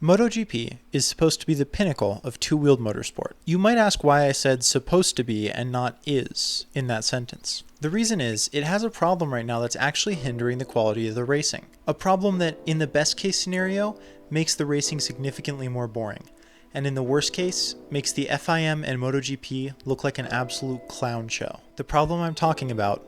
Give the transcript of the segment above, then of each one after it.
MotoGP is supposed to be the pinnacle of two-wheeled motorsport. You might ask why I said supposed to be and not is in that sentence. The reason is, it has a problem right now that's actually hindering the quality of the racing. A problem that, in the best case scenario, makes the racing significantly more boring, and in the worst case, makes the FIM and MotoGP look like an absolute clown show. The problem I'm talking about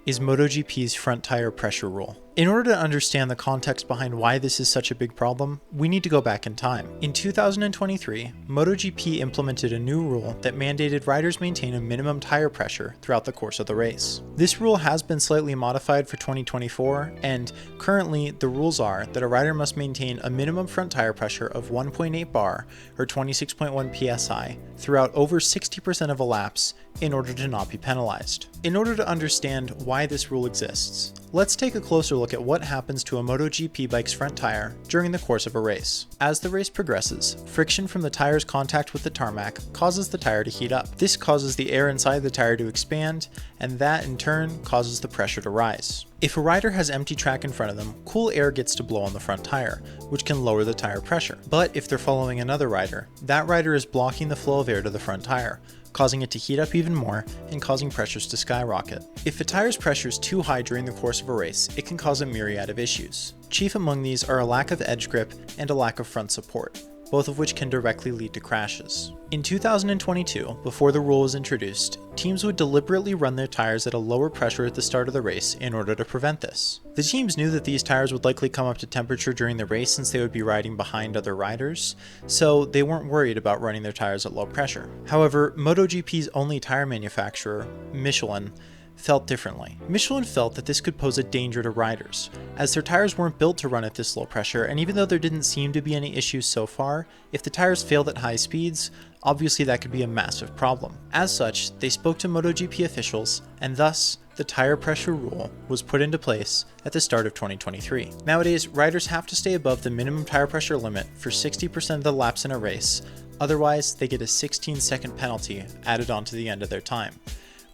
is MotoGP's front tire pressure rule. In order to understand the context behind why this is such a big problem, we need to go back in time. In 2023, MotoGP implemented a new rule that mandated riders maintain a minimum tire pressure throughout the course of the race. This rule has been slightly modified for 2024, and currently the rules are that a rider must maintain a minimum front tire pressure of 1.8 bar or 26.1 psi throughout over 60% of laps in order to not be penalized. In order to understand why this rule exists, let's take a closer look at what happens to a MotoGP bike's front tire during the course of a race. As the race progresses, friction from the tire's contact with the tarmac causes the tire to heat up. This causes the air inside the tire to expand, and that in turn causes the pressure to rise. If a rider has empty track in front of them, cool air gets to blow on the front tire, which can lower the tire pressure. But if they're following another rider, that rider is blocking the flow of air to the front tire, causing it to heat up even more and causing pressures to skyrocket. If a tire's pressure is too high during the course of a race, it can cause a myriad of issues. Chief among these are a lack of edge grip and a lack of front support, both of which can directly lead to crashes. In 2022, before the rule was introduced, teams would deliberately run their tires at a lower pressure at the start of the race in order to prevent this. The teams knew that these tires would likely come up to temperature during the race since they would be riding behind other riders, so they weren't worried about running their tires at low pressure. However, MotoGP's only tire manufacturer, Michelin, felt differently. Michelin felt that this could pose a danger to riders, as their tires weren't built to run at this low pressure, and even though there didn't seem to be any issues so far, if the tires failed at high speeds, obviously that could be a massive problem. As such, they spoke to MotoGP officials, and thus, the tire pressure rule was put into place at the start of 2023. Nowadays, riders have to stay above the minimum tire pressure limit for 60% of the laps in a race, otherwise they get a 16-second penalty added onto the end of their time,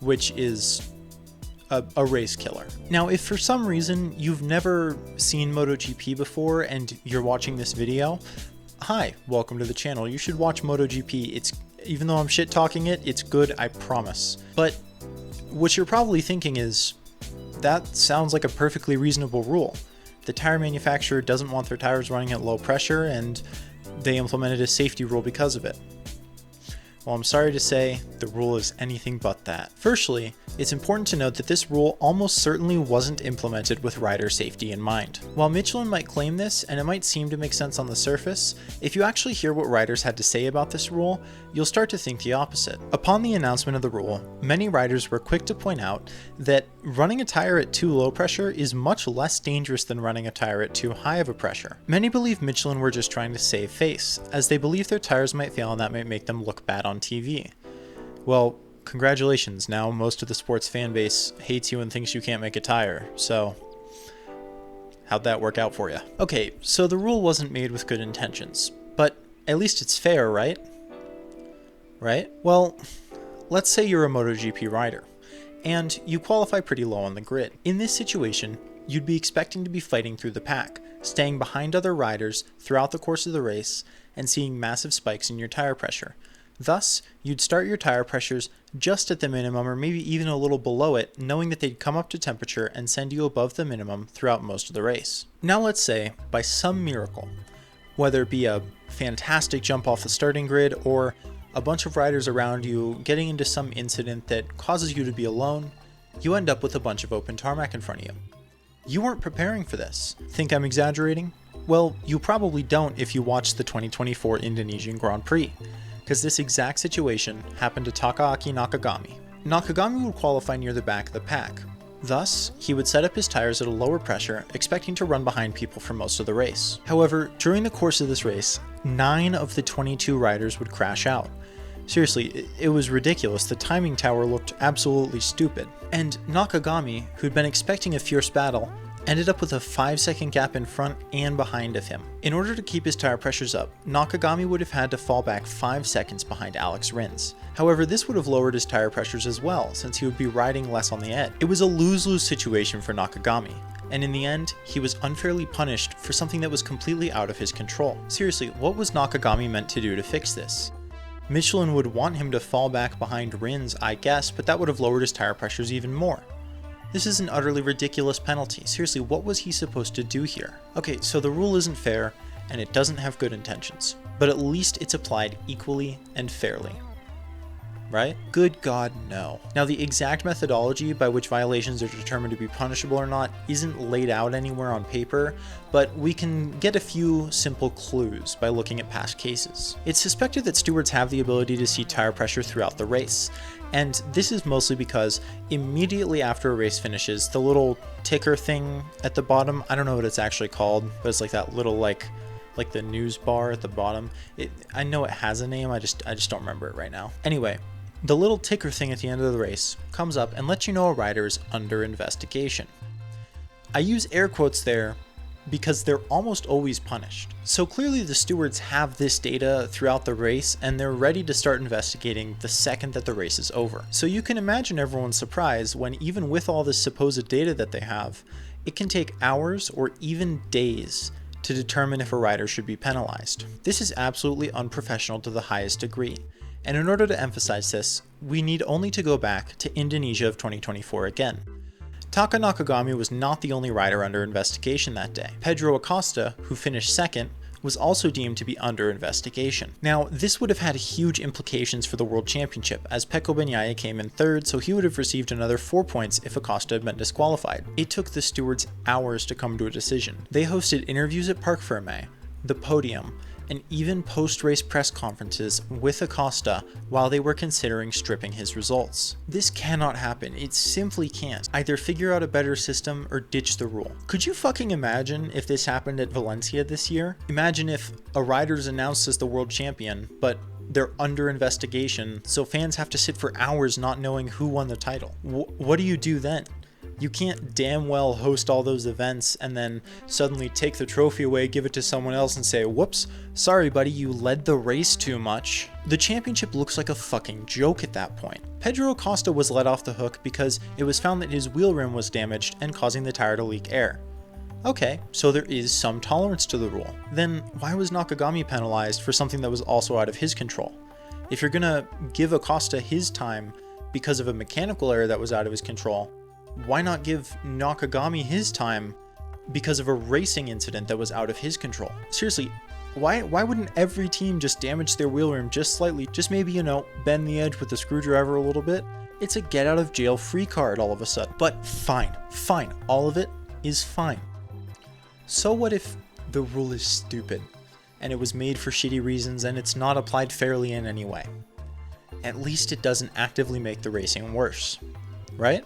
which is a race killer. Now, if for some reason you've never seen MotoGP before and you're watching this video, hi, welcome to the channel. You should watch MotoGP. Even though I'm shit talking it, it's good, I promise. But what you're probably thinking is, that sounds like a perfectly reasonable rule. The tire manufacturer doesn't want their tires running at low pressure, and they implemented a safety rule because of it. Well, I'm sorry to say, the rule is anything but that. Firstly, it's important to note that this rule almost certainly wasn't implemented with rider safety in mind. While Michelin might claim this, and it might seem to make sense on the surface, if you actually hear what riders had to say about this rule, you'll start to think the opposite. Upon the announcement of the rule, many riders were quick to point out that running a tire at too low pressure is much less dangerous than running a tire at too high of a pressure. Many believe Michelin were just trying to save face, as they believe their tires might fail and that might make them look bad on TV. Well, congratulations, now most of the sports fan base hates you and thinks you can't make a tire, so how'd that work out for you? Okay, so the rule wasn't made with good intentions, but at least it's fair, right? Right? Well, let's say you're a MotoGP rider, and you qualify pretty low on the grid. In this situation, you'd be expecting to be fighting through the pack, staying behind other riders throughout the course of the race, and seeing massive spikes in your tire pressure. Thus, you'd start your tire pressures just at the minimum or maybe even a little below it, knowing that they'd come up to temperature and send you above the minimum throughout most of the race. Now let's say, by some miracle, whether it be a fantastic jump off the starting grid or a bunch of riders around you getting into some incident that causes you to be alone, you end up with a bunch of open tarmac in front of you. You weren't preparing for this. Think I'm exaggerating? Well, you probably don't if you watched the 2024 Indonesian Grand Prix, because this exact situation happened to Takaaki Nakagami. Nakagami would qualify near the back of the pack. Thus, he would set up his tires at a lower pressure, expecting to run behind people for most of the race. However, during the course of this race, 9 of the 22 riders would crash out. Seriously, it was ridiculous. The timing tower looked absolutely stupid. And Nakagami, who'd been expecting a fierce battle, ended up with a 5-second gap in front and behind of him. In order to keep his tire pressures up, Nakagami would have had to fall back 5 seconds behind Alex Rins. However, this would have lowered his tire pressures as well, since he would be riding less on the edge. It was a lose-lose situation for Nakagami, and in the end, he was unfairly punished for something that was completely out of his control. Seriously, what was Nakagami meant to do to fix this? Michelin would want him to fall back behind Rins, I guess, but that would have lowered his tire pressures even more. This is an utterly ridiculous penalty. Seriously, what was he supposed to do here? Okay, so the rule isn't fair, and it doesn't have good intentions, but at least it's applied equally and fairly. Right? Good God, no. Now, the exact methodology by which violations are determined to be punishable or not isn't laid out anywhere on paper, but we can get a few simple clues by looking at past cases. It's suspected that stewards have the ability to see tire pressure throughout the race, and this is mostly because immediately after a race finishes, the little ticker thing at the bottom, I don't know what it's actually called, but it's like that little like the news bar at the bottom. I know it has a name, I just don't remember it right now. Anyway, the little ticker thing at the end of the race comes up and lets you know a rider is under investigation. I use air quotes there because they're almost always punished. So clearly the stewards have this data throughout the race and they're ready to start investigating the second that the race is over. So you can imagine everyone's surprise when, even with all this supposed data that they have, it can take hours or even days to determine if a rider should be penalized. This is absolutely unprofessional to the highest degree. And in order to emphasize this, we need only to go back to Indonesia of 2024 again. Taka Nakagami was not the only rider under investigation that day. Pedro Acosta, who finished second, was also deemed to be under investigation. Now, this would have had huge implications for the World Championship, as Pecco Bagnaia came in third, so he would have received another 4 points if Acosta had been disqualified. It took the stewards hours to come to a decision. They hosted interviews at Parc Ferme, the podium, and even post-race press conferences with Acosta while they were considering stripping his results. This cannot happen. It simply can't. Either figure out a better system or ditch the rule. Could you fucking imagine if this happened at Valencia this year? Imagine if a rider's announced as the world champion, but they're under investigation, so fans have to sit for hours not knowing who won the title. What do you do then? You can't damn well host all those events and then suddenly take the trophy away, give it to someone else and say, whoops, sorry buddy, you led the race too much. The championship looks like a fucking joke at that point. Pedro Acosta was let off the hook because it was found that his wheel rim was damaged and causing the tire to leak air. Okay, so there is some tolerance to the rule. Then why was Nakagami penalized for something that was also out of his control? If you're gonna give Acosta his time because of a mechanical error that was out of his control, why not give Nakagami his time because of a racing incident that was out of his control? Seriously, why wouldn't every team just damage their wheel rim just slightly, just maybe, bend the edge with the screwdriver a little bit? It's a get out of jail free card all of a sudden. But fine, all of it is fine. So what if the rule is stupid and it was made for shitty reasons and it's not applied fairly in any way? At least it doesn't actively make the racing worse, right?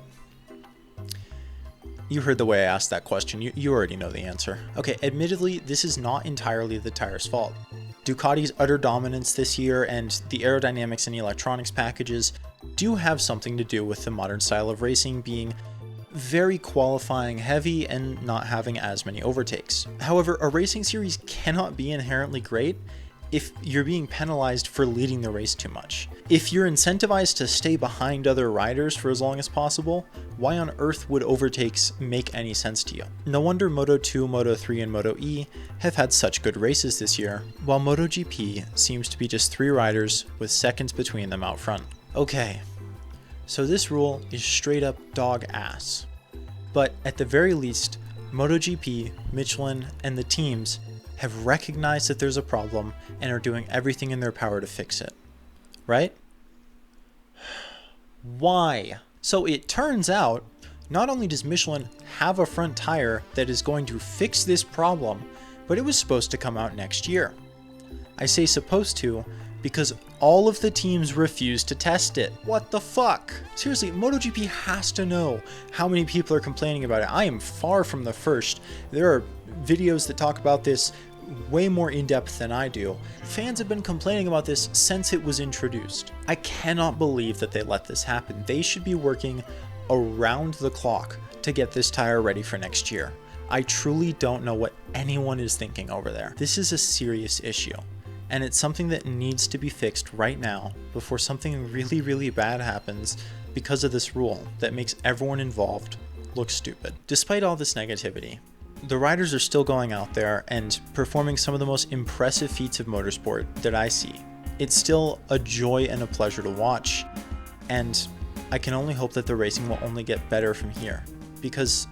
You heard the way I asked that question, you already know the answer. Okay, admittedly, this is not entirely the tire's fault. Ducati's utter dominance this year and the aerodynamics and electronics packages do have something to do with the modern style of racing being very qualifying heavy and not having as many overtakes. However, a racing series cannot be inherently great if you're being penalized for leading the race too much. If you're incentivized to stay behind other riders for as long as possible, why on earth would overtakes make any sense to you? No wonder Moto2, Moto3, and Moto E have had such good races this year, while MotoGP seems to be just 3 riders with seconds between them out front. Okay, so this rule is straight up dog ass. But at the very least, MotoGP, Michelin, and the teams have recognized that there's a problem and are doing everything in their power to fix it. Right? Why? So it turns out, not only does Michelin have a front tire that is going to fix this problem, but it was supposed to come out next year. I say supposed to because all of the teams refused to test it. What the fuck? Seriously, MotoGP has to know how many people are complaining about it. I am far from the first. There are videos that talk about this way more in depth than I do. Fans have been complaining about this since it was introduced. I cannot believe that they let this happen. They should be working around the clock to get this tire ready for next year. I truly don't know what anyone is thinking over there. This is a serious issue, and it's something that needs to be fixed right now before something really, really bad happens because of this rule that makes everyone involved look stupid. Despite all this negativity, the riders are still going out there and performing some of the most impressive feats of motorsport that I see. It's still a joy and a pleasure to watch, and I can only hope that the racing will only get better from here, because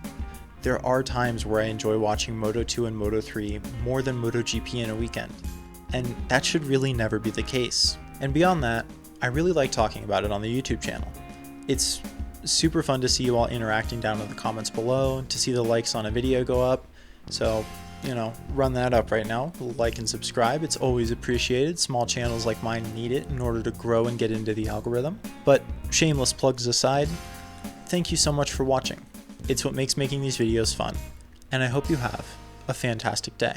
there are times where I enjoy watching Moto2 and Moto3 more than MotoGP in a weekend, and that should really never be the case. And beyond that, I really like talking about it on the YouTube channel. It's super fun to see you all interacting down in the comments below, to see the likes on a video go up. So, run that up right now. Like and subscribe. It's always appreciated. Small channels like mine need it in order to grow and get into the algorithm. But shameless plugs aside, thank you so much for watching. It's what makes making these videos fun, and I hope you have a fantastic day.